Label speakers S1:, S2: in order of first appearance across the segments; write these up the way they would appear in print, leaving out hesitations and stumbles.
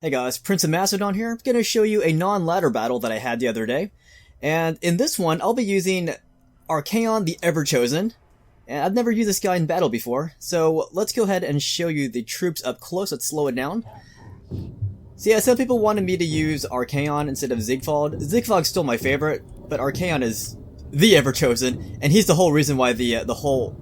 S1: Hey guys, Prince of Macedon here. I'm going to show you a non-ladder battle that I had the other day. And in this one, I'll be using Archaon the Everchosen. And I've never used this guy in battle before, so let's go ahead and show you the troops up close. Let's slow it down. So yeah, some people wanted me to use Archaon instead of Ziegfeld. Ziegfeld's still my favorite, but Archaon is the Everchosen, and he's the whole reason why the whole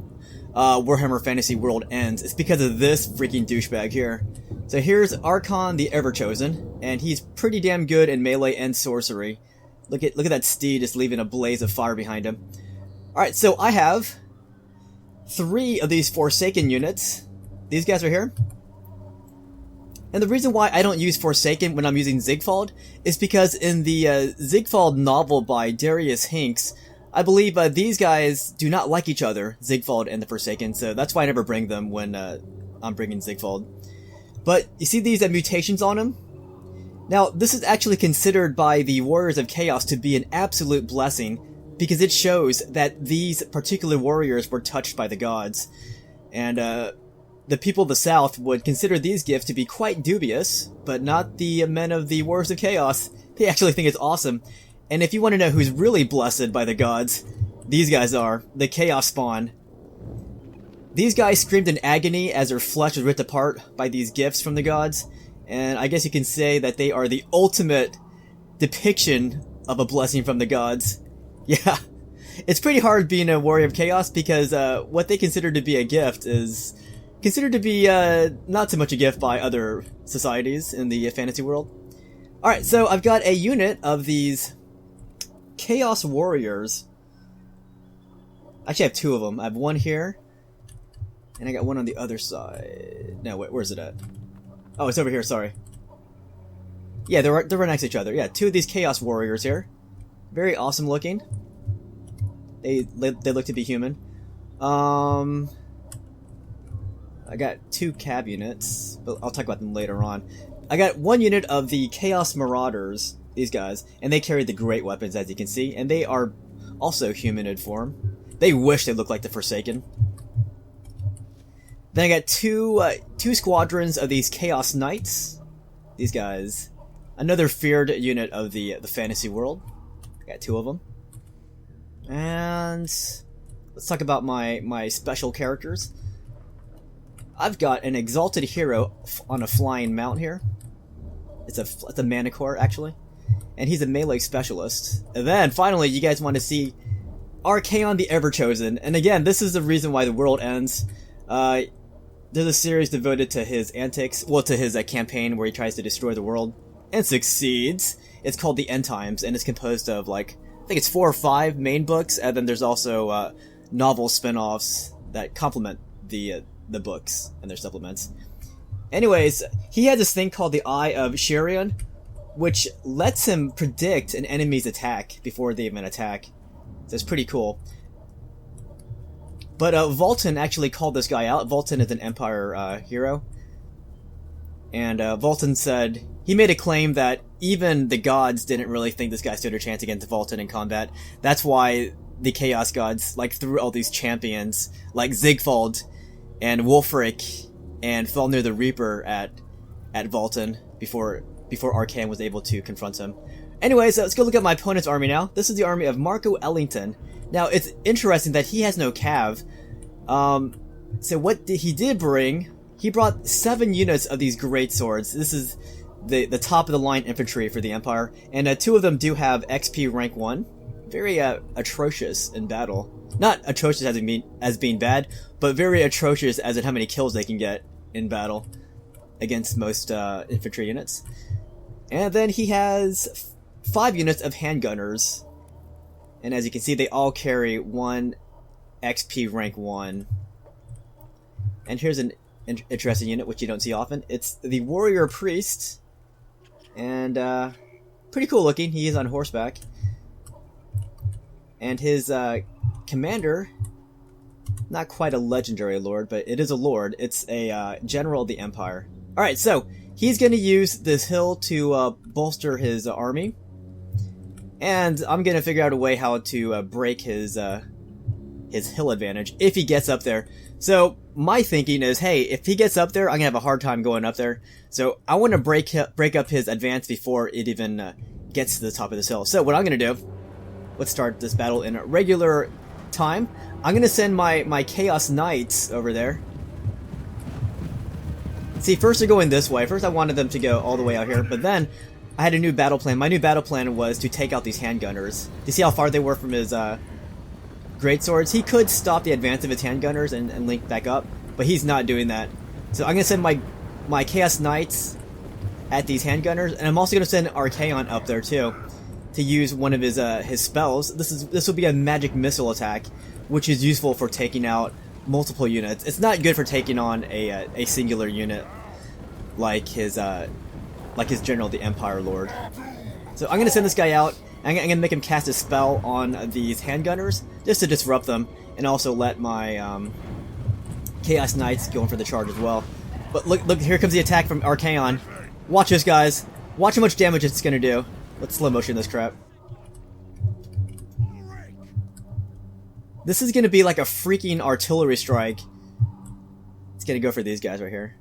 S1: Warhammer fantasy world ends. It's because of this freaking douchebag here. So here's Archaon the Everchosen, and he's pretty damn good in melee and sorcery. Look at that steed just leaving a blaze of fire behind him. Alright, so I have 3 of these Forsaken units. These guys are here. And the reason why I don't use Forsaken when I'm using Ziegfeld is because in the Ziegfeld novel by Darius Hinks, I believe these guys do not like each other, Ziegfeld and the Forsaken, so that's why I never bring them when I'm bringing Ziegfeld. But you see these mutations on him? Now, this is actually considered by the Warriors of Chaos to be an absolute blessing, because it shows that these particular warriors were touched by the gods. And the people of the South would consider these gifts to be quite dubious, but not the men of the Warriors of Chaos. They actually think it's awesome. And if you want to know who's really blessed by the gods, these guys are, the Chaos Spawn. These guys screamed in agony as their flesh was ripped apart by these gifts from the gods, and I guess you can say that they are the ultimate depiction of a blessing from the gods. Yeah, it's pretty hard being a Warrior of Chaos because what they consider to be a gift is considered to be not so much a gift by other societies in the fantasy world. Alright, so I've got a unit of these Chaos Warriors. Actually, I have 2 of them. I have one here, and I got one on the other side. No, wait, where's it at? Oh, it's over here, sorry. Yeah, they're right next to each other. Yeah, 2 of these Chaos Warriors here. Very awesome looking. They look to be human. I got 2 cab units, but I'll talk about them later on. I got 1 unit of the Chaos Marauders, these guys, and they carry the great weapons, as you can see, and they are also humanid form. They wish they looked like the Forsaken. Then I got two squadrons of these Chaos Knights. These guys, another feared unit of the fantasy world. I got 2 of them. And let's talk about my special characters. I've got an exalted hero on a flying mount here. It's a Manicore, actually. And he's a melee specialist. And then, finally, you guys want to see Archaon the Everchosen. And again, this is the reason why the world ends. There's a series devoted to his antics, well, to his campaign where he tries to destroy the world. And succeeds. It's called The End Times, and it's composed of, I think it's 4 or 5 main books, and then there's also novel spin-offs that complement the books and their supplements. Anyways, he has this thing called the Eye of Sharion, which lets him predict an enemy's attack before they even attack. So it's pretty cool. But Volton actually called this guy out. Volton is an Empire hero. And Volton said, he made a claim that even the gods didn't really think this guy stood a chance against Volton in combat. That's why the Chaos Gods threw all these champions like Ziegfeld and Wulfric and Felnir the Reaper at Volton before Archaon was able to confront him. Anyways, let's go look at my opponent's army now. This is the army of Marco.ellington. Now, it's interesting that he has no cav. So what he did bring, he brought 7 units of these great swords. This is the top of the line infantry for the Empire, and 2 of them do have XP rank 1. Very atrocious in battle. Not atrocious as being bad, but very atrocious as in how many kills they can get in battle against most infantry units. And then he has 5 units of handgunners, and as you can see, they all carry 1 XP rank 1. And here's an interesting unit which you don't see often. It's the Warrior Priest, and pretty cool looking. He is on horseback, and his commander, not quite a legendary lord, but it is a lord. It's a general of the Empire. Alright, so he's going to use this hill to bolster his army, and I'm going to figure out a way how to break his his hill advantage if he gets up there. So my thinking is, hey, if he gets up there, I'm gonna have a hard time going up there. So I want to break up his advance before it even gets to the top of this hill. So what I'm gonna do, let's start this battle in a regular time. I'm gonna send my Chaos Knights over there. See, first they're going this way. First I wanted them to go all the way out here, but then I had a new battle plan. My new battle plan was to take out these handgunners. Do you see how far they were from his greatswords? He could stop the advance of his handgunners and link back up, but he's not doing that. So I'm gonna send my Chaos Knights at these handgunners, and I'm also gonna send Archaon up there too, to use one of his spells. This will be a magic missile attack, which is useful for taking out multiple units. It's not good for taking on a singular unit like his general, the Empire Lord. So I'm gonna send this guy out. I'm gonna make him cast a spell on these handgunners just to disrupt them, and also let my Chaos Knights go in for the charge as well. But look, here comes the attack from Archaon. Watch this, guys. Watch how much damage it's gonna do. Let's slow motion this crap. This is gonna be like a freaking artillery strike. It's gonna go for these guys right here.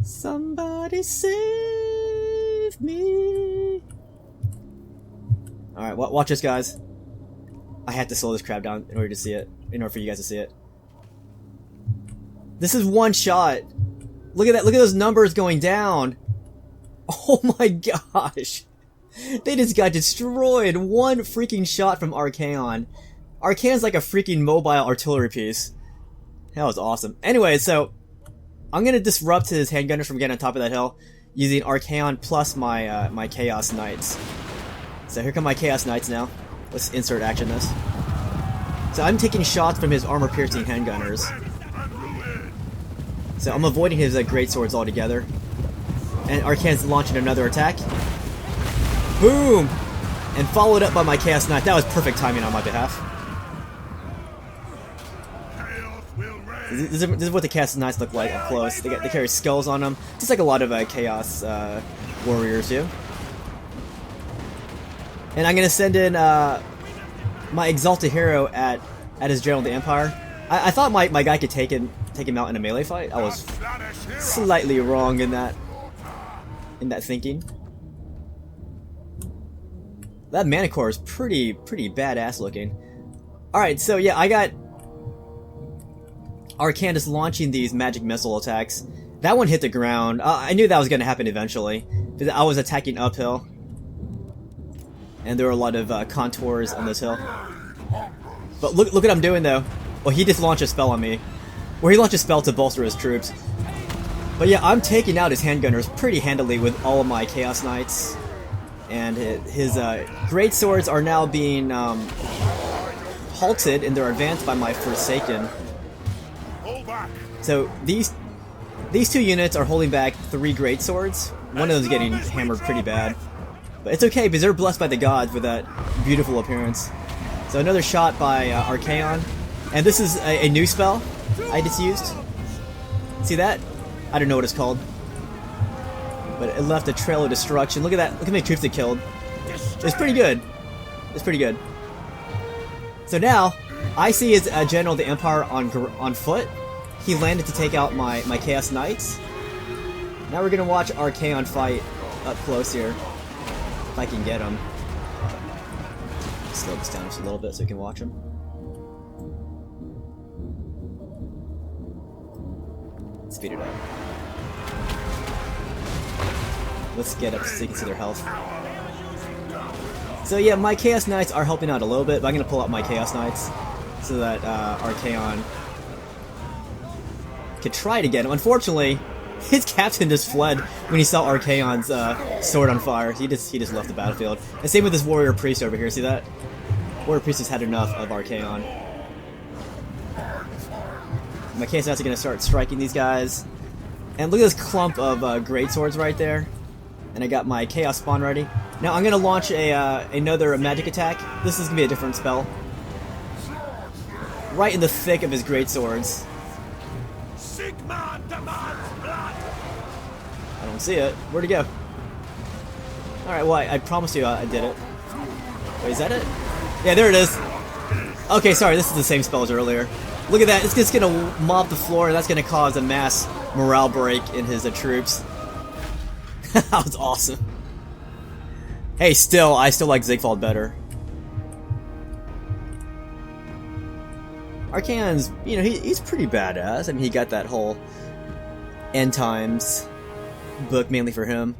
S1: Somebody save me. Alright, watch this, guys. I have to slow this crap down in order to see it. In order for you guys to see it. This is one shot. Look at that. Look at those numbers going down. Oh my gosh. They just got destroyed. One freaking shot from Archaon. Archaon's like a freaking mobile artillery piece. That was awesome. Anyway, so I'm gonna disrupt his handgunners from getting on top of that hill using Archaon plus my Chaos Knights. So here come my Chaos Knights now. Let's insert action this. So I'm taking shots from his armor-piercing handgunners. So I'm avoiding his greatswords altogether. And Archaon's launching another attack. Boom! And followed up by my Chaos Knight. That was perfect timing on my behalf. This is what the Chaos Knights look like up close. They carry skulls on them, just like a lot of Chaos warriors do. And I'm gonna send in my Exalted Hero at his General of the Empire. I thought my guy could take him out in a melee fight. I was slightly wrong in that thinking. That Manicore is pretty badass looking. Alright, so yeah, I got Archaon launching these magic missile attacks. That one hit the ground. I knew that was going to happen eventually, because I was attacking uphill. And there were a lot of contours on this hill. But look what I'm doing though. Well, he just launched a spell on me. Or he launched a spell to bolster his troops. But yeah, I'm taking out his handgunners pretty handily with all of my Chaos Knights. And his great swords are now being halted in their advance by my Forsaken. So these two units are holding back 3 great swords. One of them's getting hammered pretty bad. But it's okay, because they're blessed by the gods with that beautiful appearance. So another shot by Archaon. And this is a new spell I just used. See that? I don't know what it's called. But it left a trail of destruction. Look at that. Look how many troops it killed. It's pretty good. It's pretty good. So now, I see his General of the Empire on foot. He landed to take out my Chaos Knights. Now we're going to watch Archaon fight up close here. If I can get him. Slow this down just a little bit so we can watch him. Speed it up. Let's get up so you can see their health. So yeah, my Chaos Knights are helping out a little bit, but I'm going to pull out my Chaos Knights so that Archaon could try to get him. Unfortunately, his captain just fled when he saw Archaon's sword on fire. He just left the battlefield. And same with this warrior priest over here. See that? Warrior priest has had enough of Archaon. My Chaos Knights are going to start striking these guys. And look at this clump of great swords right there. And I got my Chaos Spawn ready. Now I'm going to launch another magic attack. This is going to be a different spell. Right in the thick of his great swords. I don't see it. Where'd it go? Alright, well, I promised you I did it. Wait, is that it? Yeah, there it is. Okay, sorry, this is the same spell as earlier. Look at that, it's just gonna mob the floor, and that's gonna cause a mass morale break in his troops. That was awesome. Hey, I still like Ziegfeld better. Archaon's, you know, he's pretty badass. I mean, he got that whole End Times book mainly for him.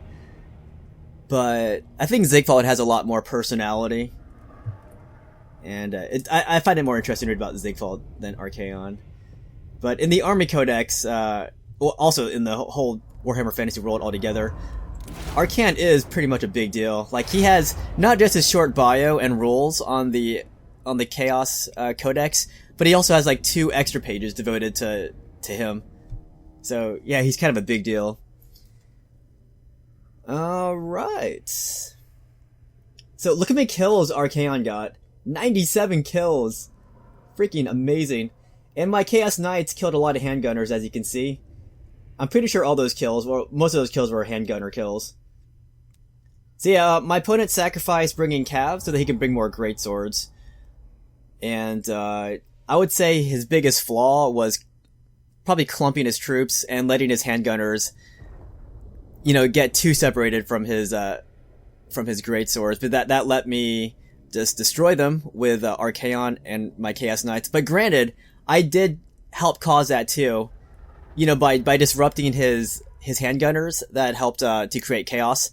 S1: But I think Ziegfeld has a lot more personality. And I find it more interesting to read about Ziegfeld than Archaon. But in the Army Codex, well, also in the whole Warhammer Fantasy world altogether, Archaon is pretty much a big deal. Like, he has not just his short bio and rules on the Chaos Codex, but he also has like 2 extra pages devoted to him. So yeah, he's kind of a big deal. Alright. So look how many kills Archaon got. 97 kills. Freaking amazing. And my Chaos Knights killed a lot of handgunners, as you can see. I'm pretty sure all those kills, well, most of those kills were handgunner kills. So yeah, my opponent sacrificed bringing calves so that he could bring more greatswords. And I would say his biggest flaw was probably clumping his troops and letting his handgunners, you know, get too separated from his greatswords. But that let me just destroy them with Archaon and my Chaos Knights. But granted, I did help cause that too. You know, by disrupting his handgunners, that helped to create chaos.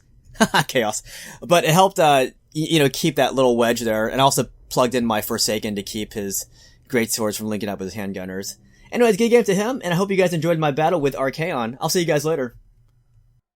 S1: Chaos. But it helped, you know, keep that little wedge there, and also plugged in my Forsaken to keep his greatswords from linking up with his handgunners. Anyways, good game to him, and I hope you guys enjoyed my battle with Archaon. I'll see you guys later.